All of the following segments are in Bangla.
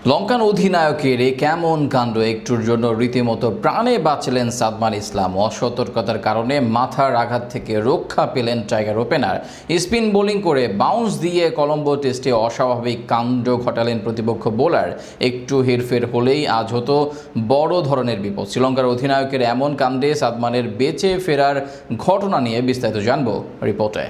লঙ্কান অধিনায়কের এ কেমন কাণ্ড! একটুর জন্য রীতিমতো প্রাণে বাঁচলেন সাদমান ইসলাম। অসতর্কতার কারণে মাথার আঘাত থেকে রক্ষা পেলেন টাইগার ওপেনার। স্পিন বোলিং করে বাউন্স দিয়ে কলম্বো টেস্টে অস্বাভাবিক কাণ্ড ঘটালেন প্রতিপক্ষ বোলার। একটু হেরফের হলেই আজ হতো বড় ধরনের বিপদ। শ্রীলঙ্কার অধিনায়কের এমন কাণ্ডে সাদমানের বেঁচে ফেরার ঘটনা নিয়ে বিস্তারিত জানব রিপোর্টে।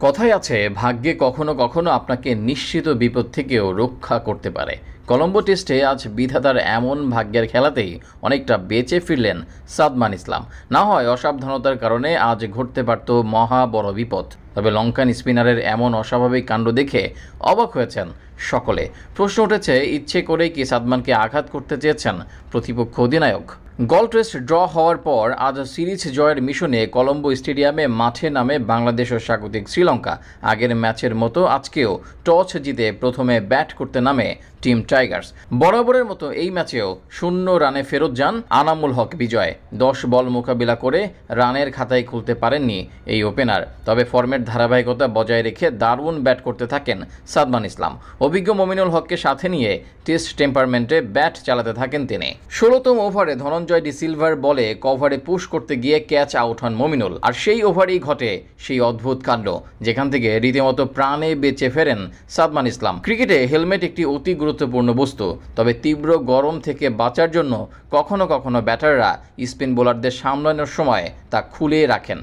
কথাই আছে, ভাগ্যে কখনো কখনো আপনাকে নিশ্চিত বিপদ থেকেও রক্ষা করতে পারে। কলম্বো টেস্টে আজ বিধাতার এমন ভাগ্যের খেলাতেই অনেকটা বেঁচে ফিরলেন সাদমান ইসলাম। না হয় অসাবধানতার কারণে আজ ঘটতে পারত মহা বড় বিপদ। তবে লঙ্কান স্পিনারের এমন অস্বাভাবিক কাণ্ড দেখে অবাক হয়েছেন সকলে। প্রশ্ন উঠেছে, ইচ্ছে করেই কি সাদমানকে আঘাত করতে চেয়েছেন প্রতিপক্ষ অধিনায়ক? গল টেস্ট ড্র হওয়ার পর আজ সিরিজ জয়ের মিশনে কলম্বো স্টেডিয়ামে মাঠে নামে বাংলাদেশ ও স্বাগতিক শ্রীলঙ্কা। আগের ম্যাচের মতো আজকেও টস জিতে প্রথমে ব্যাট করতে নামে টিম টাইগার্স। বরাবরের মতো এই ম্যাচেও 0 রানে ফেরত যান আনামুল হক বিজয়। 10 বল মোকাবিলা করে রানের খাতায় খুলতে পারেননি এই ওপেনার। তবে ফর্মের ধারাবাহিকতা বজায় রেখে দারুণ ব্যাট করতে থাকেন সাদমান ইসলাম। অভিজ্ঞ মমিনুল হককে সাথে নিয়ে টেস্ট টেম্পারমেন্টে ব্যাট চালাতে থাকেন তিনি। 16তম ওভারে ধনঞ্জয় ডি সিলভার বলে কভারে পুশ করতে গিয়ে ক্যাচ আউট হন মমিনুল। আর সেই ওভারেই ঘটে সেই অদ্ভুত কাণ্ড, যেখান থেকে রীতিমতো প্রাণে বেঁচে ফেরেন সাদমান ইসলাম। ক্রিকেটে হেলমেট একটি অতি গুরুত্বপূর্ণ বস্তু। তবে তীব্র গরম থেকে বাঁচার জন্য কখনো কখনো ব্যাটাররা স্পিন বোলারদের সামলানোর সময় তা খুলে রাখেন।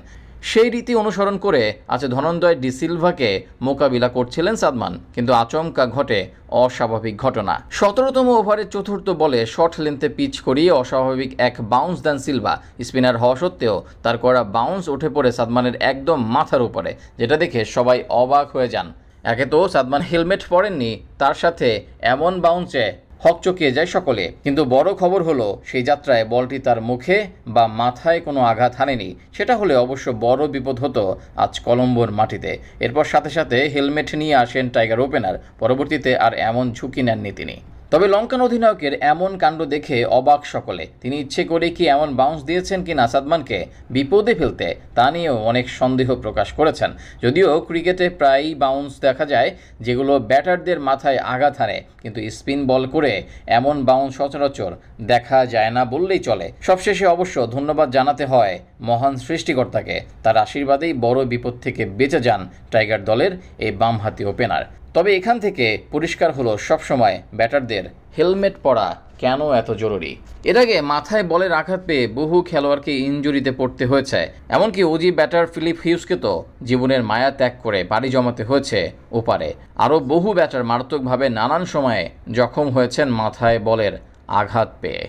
সেই রীতি অনুসরণ করে আজ ধনঞ্জয় ডি সিলভাকে মোকাবিলা করছিলেন সাদমান, কিন্তু আচমকা ঘটে অস্বাভাবিক ঘটনা। 17তম ওভারের চতুর্থ বলে শর্ট লেন্থে পিচ করিয়ে অস্বাভাবিক এক বাউন্স দেন সিলভা। স্পিনার হওয়া সত্ত্বেও তার করা বাউন্স উঠে পড়ে সাদমানের একদম মাথার উপরে, যেটা দেখে সবাই অবাক হয়ে যান। একে তো সাদমান হেলমেট পরেননি, তার সাথে এমন বাউন্সে হকচকিয়ে যায় সকলে। কিন্তু বড় খবর হলো, সেই যাত্রায় বলটি তার মুখে বা মাথায় কোনো আঘাত হানেনি। সেটা হলে অবশ্য বড় বিপদ হতো আজ কলম্বোর মাটিতে। এরপর সাথে সাথে হেলমেট নিয়ে আসেন টাইগার ওপেনার। পরবর্তীতে আর এমন ঝুঁকি নেননি তিনি। তবে লঙ্কান অধিনায়কের এমন কাণ্ড দেখে অবাক সকলে। তিনি ইচ্ছে করে কি এমন বাউন্স দিয়েছেন কিনা সাদমানকে বিপদে ফেলতে, তা নিয়েও অনেক সন্দেহ প্রকাশ করেছেন। যদিও ক্রিকেটে প্রায়ই বাউন্স দেখা যায় যেগুলো ব্যাটারদের মাথায় আঘাত হানে, কিন্তু স্পিন বল করে এমন বাউন্স সচরাচর দেখা যায় না বললেই চলে। সবশেষে অবশ্য ধন্যবাদ জানাতে হয় মহান সৃষ্টিকর্তাকে। তার আশীর্বাদেই বড় বিপদ থেকে বেঁচে যান টাইগার দলের এই বামহাতি ওপেনার। তবে এখান থেকে পরিষ্কার হলো, সবসময় ব্যাটারদের হেলমেট পরা কেন এত জরুরি। এর আগে মাথায় বলের আঘাত পেয়ে বহু খেলোয়াড়কে ইনজুরিতে পড়তে হয়েছে। এমনকি ওজি ব্যাটার ফিলিপ হিউজকে তো জীবনের মায়া ত্যাগ করে বাড়ি জমাতে হয়েছে ওপারে। আরও বহু ব্যাটার মারাত্মকভাবে নানান সময়ে জখম হয়েছেন মাথায় বলের আঘাত পেয়ে।